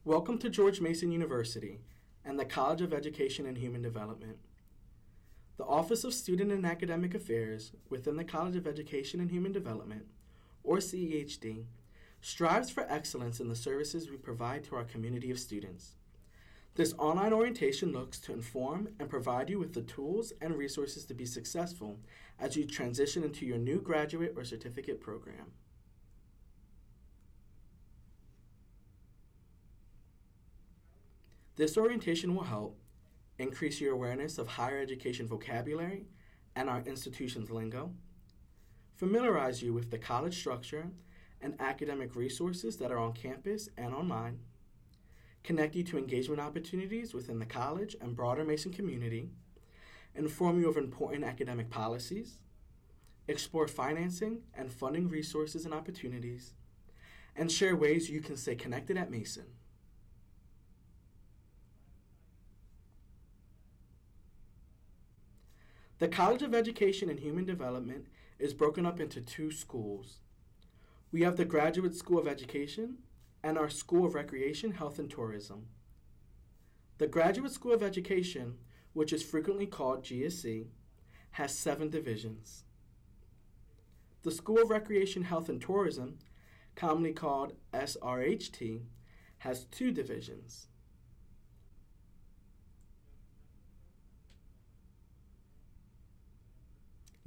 Welcome to George Mason University and the College of Education and Human Development. The Office of Student and Academic Affairs within the College of Education and Human Development, or CEHD, strives for excellence in the services we provide to our community of students. This online orientation looks to inform and provide you with the tools and resources to be successful as you transition into your new graduate or certificate program. This orientation will help increase your awareness of higher education vocabulary and our institution's lingo, familiarize you with the college structure and academic resources that are on campus and online, connect you to engagement opportunities within the college and broader Mason community, inform you of important academic policies, explore financing and funding resources and opportunities, and share ways you can stay connected at Mason. The College of Education and Human Development is broken up into two schools. We have the Graduate School of Education and our School of Recreation, Health, and Tourism. The Graduate School of Education, which is frequently called GSC, has 7 divisions. The School of Recreation, Health, and Tourism, commonly called SRHT, has 2 divisions.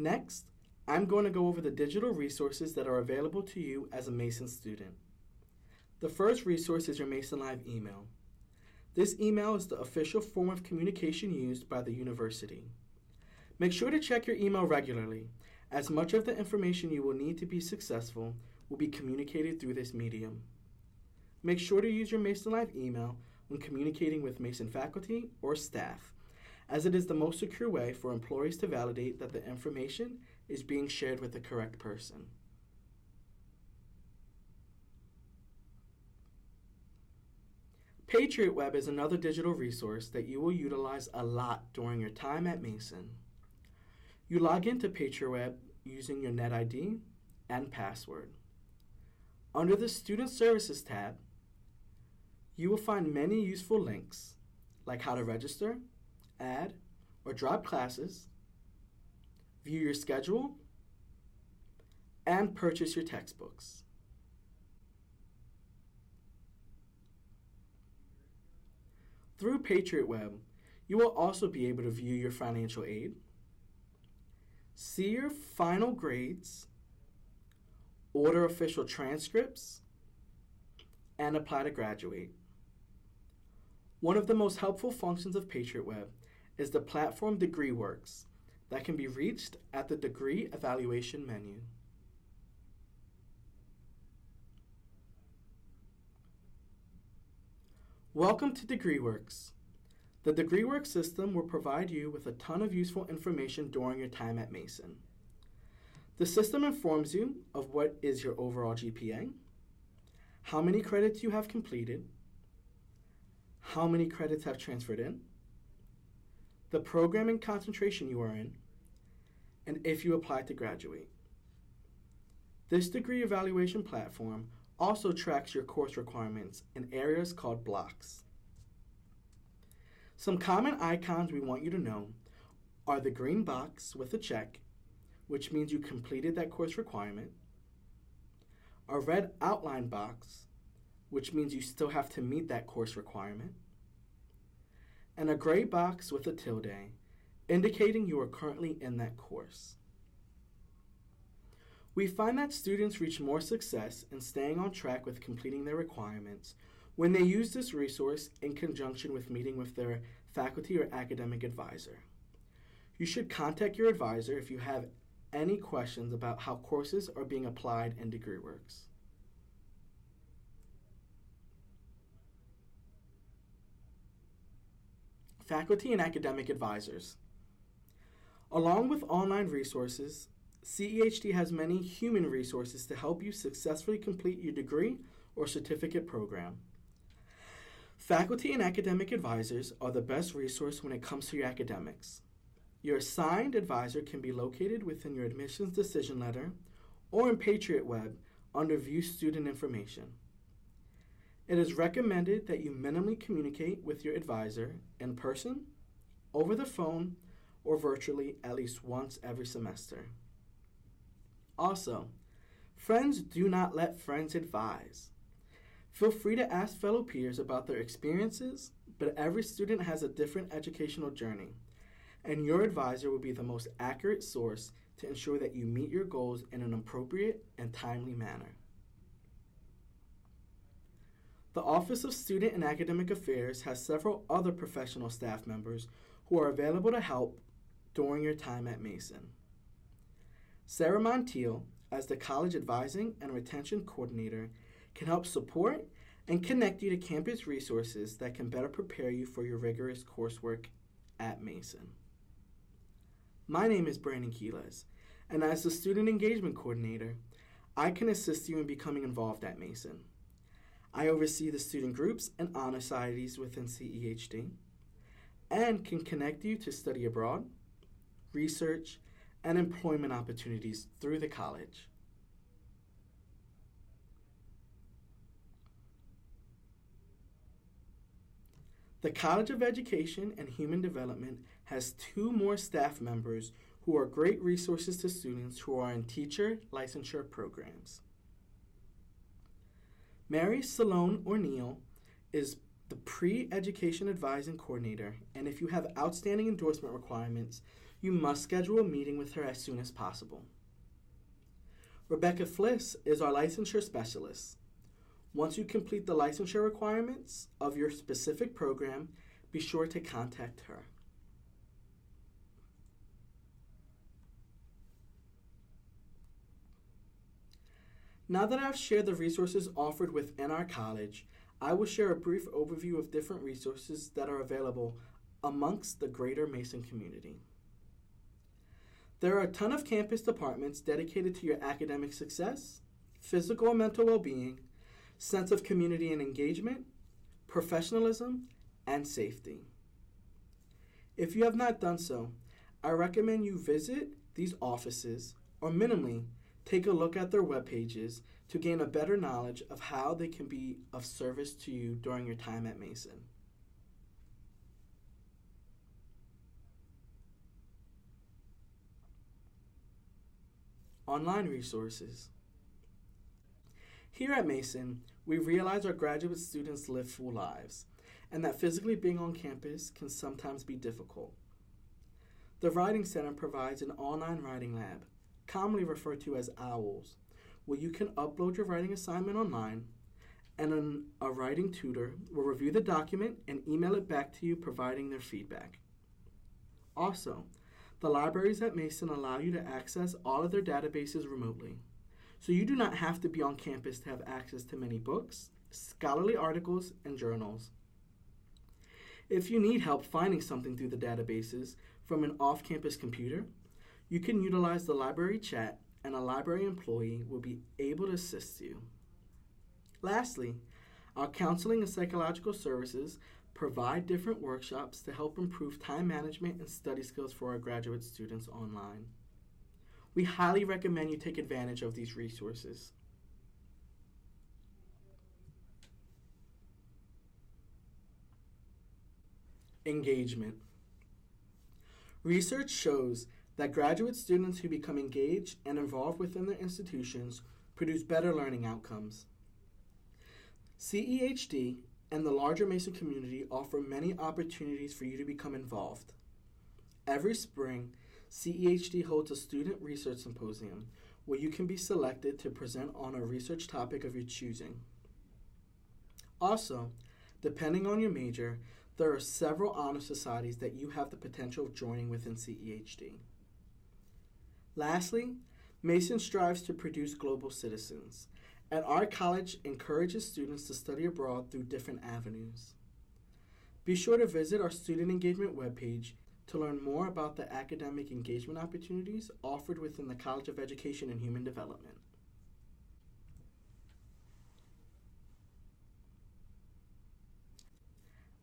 Next, I'm going to go over the digital resources that are available to you as a Mason student. The first resource is your Mason Live email. This email is the official form of communication used by the university. Make sure to check your email regularly, as much of the information you will need to be successful will be communicated through this medium. Make sure to use your Mason Live email when communicating with Mason faculty or staff, as it is the most secure way for employees to validate that the information is being shared with the correct person. Patriot Web is another digital resource that you will utilize a lot during your time at Mason. You log into Patriot Web using your NetID and password. Under the Student Services tab, you will find many useful links, like how to register, add or drop classes, view your schedule, and purchase your textbooks. Through Patriot Web, you will also be able to view your financial aid, see your final grades, order official transcripts, and apply to graduate. One of the most helpful functions of Patriot Web is the platform DegreeWorks that can be reached at the degree evaluation menu. Welcome to DegreeWorks. The DegreeWorks system will provide you with a ton of useful information during your time at Mason. The system informs you of what is your overall GPA, how many credits you have completed, how many credits have transferred in, the program and concentration you are in, and if you applied to graduate. This degree evaluation platform also tracks your course requirements in areas called blocks. Some common icons we want you to know are the green box with a check, which means you completed that course requirement, a red outline box, which means you still have to meet that course requirement, and a gray box with a tilde, indicating you are currently in that course. We find that students reach more success in staying on track with completing their requirements when they use this resource in conjunction with meeting with their faculty or academic advisor. You should contact your advisor if you have any questions about how courses are being applied in DegreeWorks. Faculty and academic advisors. Along with online resources, CEHD has many human resources to help you successfully complete your degree or certificate program. Faculty and academic advisors are the best resource when it comes to your academics. Your assigned advisor can be located within your admissions decision letter or in Patriot Web under View Student Information. It is recommended that you minimally communicate with your advisor in person, over the phone, or virtually at least once every semester. Also, friends do not let friends advise. Feel free to ask fellow peers about their experiences, but every student has a different educational journey, and your advisor will be the most accurate source to ensure that you meet your goals in an appropriate and timely manner. The Office of Student and Academic Affairs has several other professional staff members who are available to help during your time at Mason. Sarah Montiel, as the College Advising and Retention Coordinator, can help support and connect you to campus resources that can better prepare you for your rigorous coursework at Mason. My name is Brandon Quiles, and as the Student Engagement Coordinator, I can assist you in becoming involved at Mason. I oversee the student groups and honor societies within CEHD and can connect you to study abroad, research, and employment opportunities through the college. The College of Education and Human Development has 2 more staff members who are great resources to students who are in teacher licensure programs. Mary Salone O'Neill is the Pre-Education Advising Coordinator, and if you have outstanding endorsement requirements, you must schedule a meeting with her as soon as possible. Rebecca Fliss is our Licensure Specialist. Once you complete the licensure requirements of your specific program, be sure to contact her. Now that I've shared the resources offered within our college, I will share a brief overview of different resources that are available amongst the greater Mason community. There are a ton of campus departments dedicated to your academic success, physical and mental well-being, sense of community and engagement, professionalism, and safety. If you have not done so, I recommend you visit these offices or minimally take a look at their web pages to gain a better knowledge of how they can be of service to you during your time at Mason. Online resources. Here at Mason, we realize our graduate students live full lives and that physically being on campus can sometimes be difficult. The Writing Center provides an online writing lab, commonly referred to as OWLs, where you can upload your writing assignment online and a writing tutor will review the document and email it back to you providing their feedback. Also, the libraries at Mason allow you to access all of their databases remotely, so you do not have to be on campus to have access to many books, scholarly articles, and journals. If you need help finding something through the databases from an off-campus computer, you can utilize the library chat and a library employee will be able to assist you. Lastly, our counseling and psychological services provide different workshops to help improve time management and study skills for our graduate students online. We highly recommend you take advantage of these resources. Engagement. Research shows that graduate students who become engaged and involved within their institutions produce better learning outcomes. CEHD and the larger Mason community offer many opportunities for you to become involved. Every spring, CEHD holds a student research symposium where you can be selected to present on a research topic of your choosing. Also, depending on your major, there are several honor societies that you have the potential of joining within CEHD. Lastly, Mason strives to produce global citizens, and our college encourages students to study abroad through different avenues. Be sure to visit our student engagement webpage to learn more about the academic engagement opportunities offered within the College of Education and Human Development.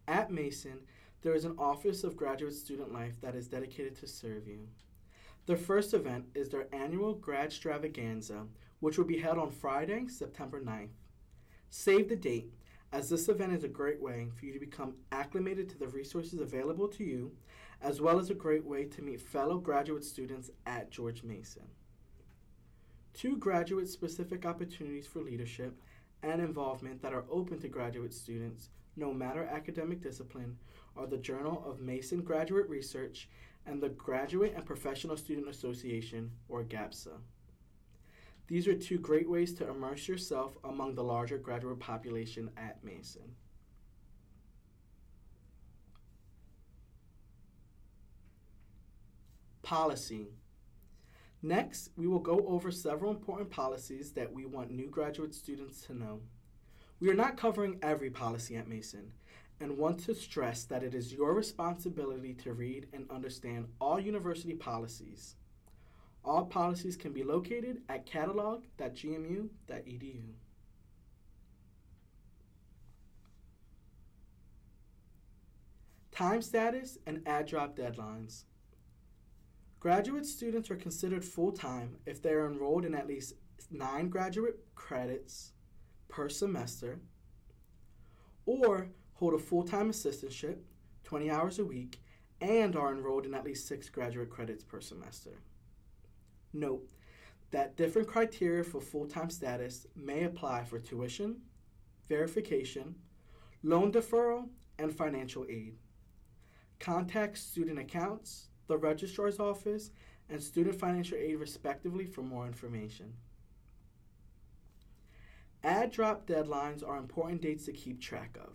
At Mason, there is an Office of Graduate Student Life that is dedicated to serve you. Their first event is their annual Grad Stravaganza, which will be held on Friday, September 9th. Save the date, as this event is a great way for you to become acclimated to the resources available to you, as well as a great way to meet fellow graduate students at George Mason. 2 graduate-specific opportunities for leadership and involvement that are open to graduate students, no matter academic discipline, are the Journal of Mason Graduate Research and the Graduate and Professional Student Association, or GAPSA. These are 2 great ways to immerse yourself among the larger graduate population at Mason. Policy. Next, we will go over several important policies that we want new graduate students to know. We are not covering every policy at Mason and want to stress that it is your responsibility to read and understand all university policies. All policies can be located at catalog.gmu.edu. Time status and add-drop deadlines. Graduate students are considered full-time if they are enrolled in at least 9 graduate credits per semester, or hold a full-time assistantship, 20 hours a week, and are enrolled in at least 6 graduate credits per semester. Note that different criteria for full-time status may apply for tuition, verification, loan deferral, and financial aid. Contact student accounts, the registrar's office, and student financial aid respectively for more information. Add-drop deadlines are important dates to keep track of.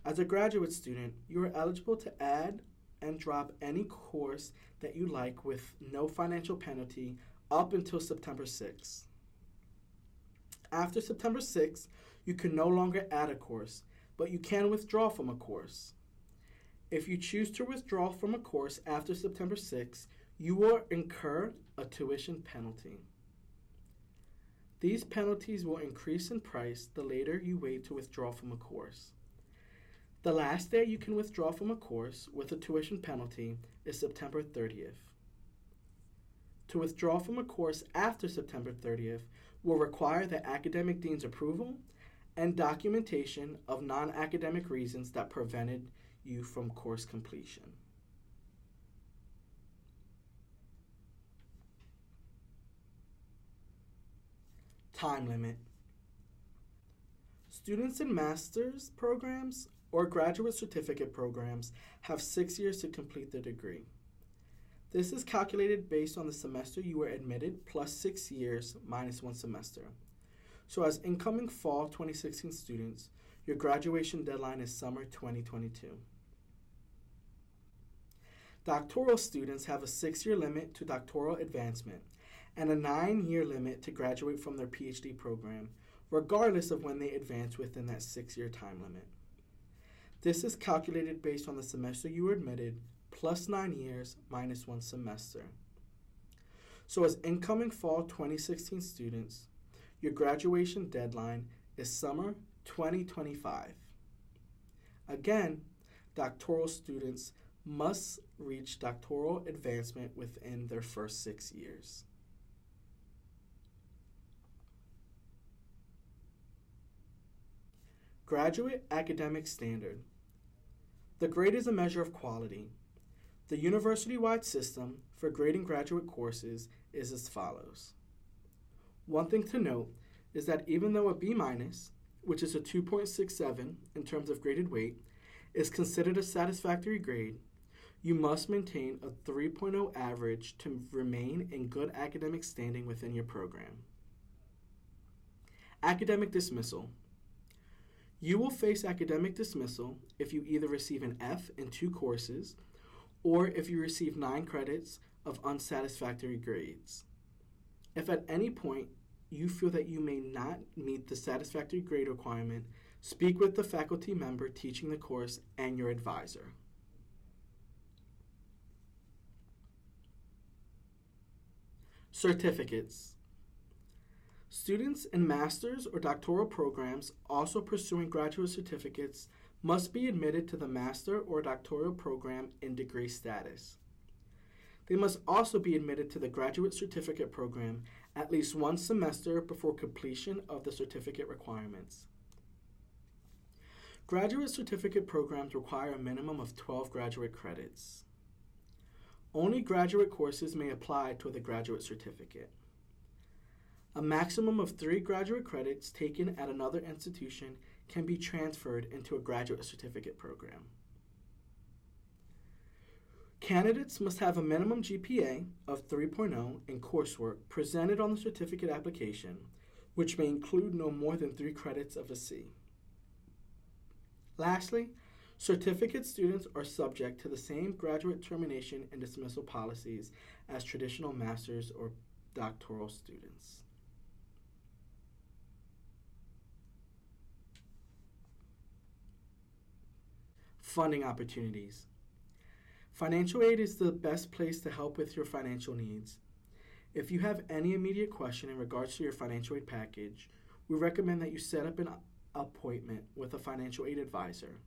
As a graduate student, you are eligible to add and drop any course that you like with no financial penalty up until September 6th. After September 6th, you can no longer add a course, but you can withdraw from a course. If you choose to withdraw from a course after September 6th, you will incur a tuition penalty. These penalties will increase in price the later you wait to withdraw from a course. The last day you can withdraw from a course with a tuition penalty is September 30th. To withdraw from a course after September 30th will require the academic dean's approval and documentation of non-academic reasons that prevented you from course completion. Time limit. Students in master's programs or graduate certificate programs have 6 years to complete their degree. This is calculated based on the semester you were admitted plus 6 years minus 1 semester. So as incoming fall 2016 students, your graduation deadline is summer 2022. Doctoral students have a 6-year limit to doctoral advancement and a 9-year limit to graduate from their PhD program, regardless of when they advance within that 6-year time limit. This is calculated based on the semester you were admitted plus 9 years minus 1 semester. So as incoming fall 2016 students, your graduation deadline is summer 2025. Again, doctoral students must reach doctoral advancement within their first 6 years. Graduate academic standard. The grade is a measure of quality. The university-wide system for grading graduate courses is as follows. One thing to note is that even though a B-, which is a 2.67 in terms of graded weight, is considered a satisfactory grade, you must maintain a 3.0 average to remain in good academic standing within your program. Academic dismissal. You will face academic dismissal if you either receive an F in 2 courses or if you receive 9 credits of unsatisfactory grades. If at any point you feel that you may not meet the satisfactory grade requirement, speak with the faculty member teaching the course and your advisor. Certificates. Students in master's or doctoral programs also pursuing graduate certificates must be admitted to the master or doctoral program in degree status. They must also be admitted to the graduate certificate program at least 1 semester before completion of the certificate requirements. Graduate certificate programs require a minimum of 12 graduate credits. Only graduate courses may apply to the graduate certificate. A maximum of 3 graduate credits taken at another institution can be transferred into a graduate certificate program. Candidates must have a minimum GPA of 3.0 in coursework presented on the certificate application, which may include no more than 3 credits of a C. Lastly, certificate students are subject to the same graduate termination and dismissal policies as traditional master's or doctoral students. Funding opportunities. Financial aid is the best place to help with your financial needs. If you have any immediate question in regards to your financial aid package, we recommend that you set up an appointment with a financial aid advisor,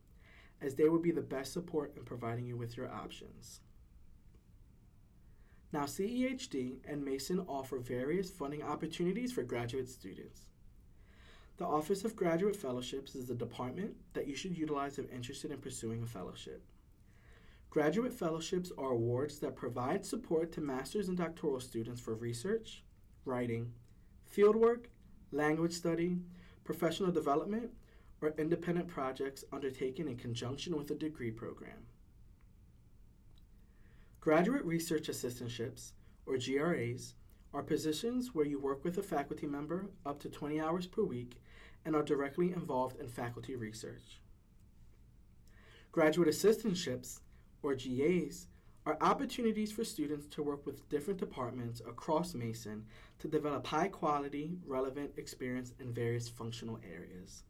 as they will be the best support in providing you with your options. Now, CEHD and Mason offer various funding opportunities for graduate students. The Office of Graduate Fellowships is the department that you should utilize if interested in pursuing a fellowship. Graduate fellowships are awards that provide support to master's and doctoral students for research, writing, fieldwork, language study, professional development, or independent projects undertaken in conjunction with a degree program. Graduate research assistantships, or GRAs, are positions where you work with a faculty member up to 20 hours per week and are directly involved in faculty research. Graduate assistantships, or GAs, are opportunities for students to work with different departments across Mason to develop high-quality, relevant experience in various functional areas.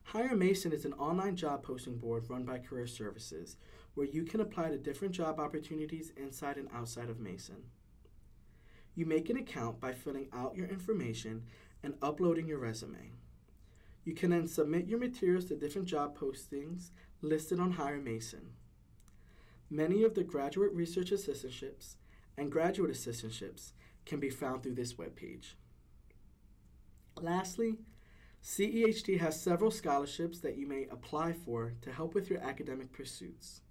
Hire Mason is an online job posting board run by Career Services, where you can apply to different job opportunities inside and outside of Mason. You make an account by filling out your information and uploading your resume. You can then submit your materials to different job postings listed on Hire Mason. Many of the graduate research assistantships and graduate assistantships can be found through this webpage. Lastly, CEHD has several scholarships that you may apply for to help with your academic pursuits.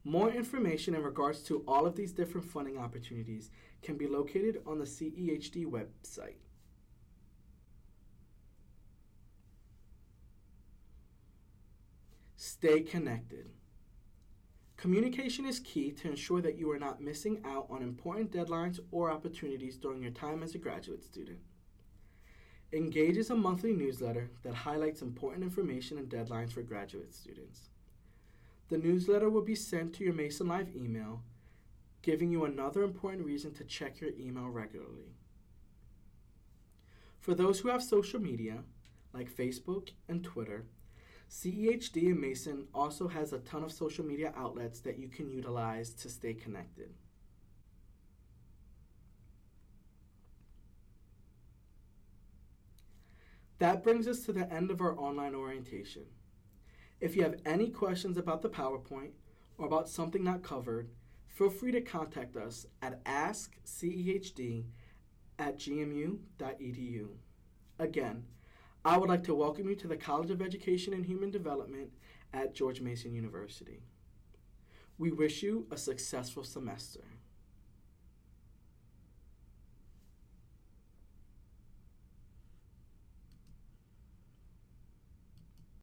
More information in regards to all of these different funding opportunities can be located on the CEHD website. Stay connected. Communication is key to ensure that you are not missing out on important deadlines or opportunities during your time as a graduate student. Engage is a monthly newsletter that highlights important information and deadlines for graduate students. The newsletter will be sent to your Mason Live email, giving you another important reason to check your email regularly. For those who have social media, like Facebook and Twitter, CEHD and Mason also has a ton of social media outlets that you can utilize to stay connected. That brings us to the end of our online orientation. If you have any questions about the PowerPoint or about something not covered, feel free to contact us at askcehd@gmu.edu. Again, I would like to welcome you to the College of Education and Human Development at George Mason University. We wish you a successful semester.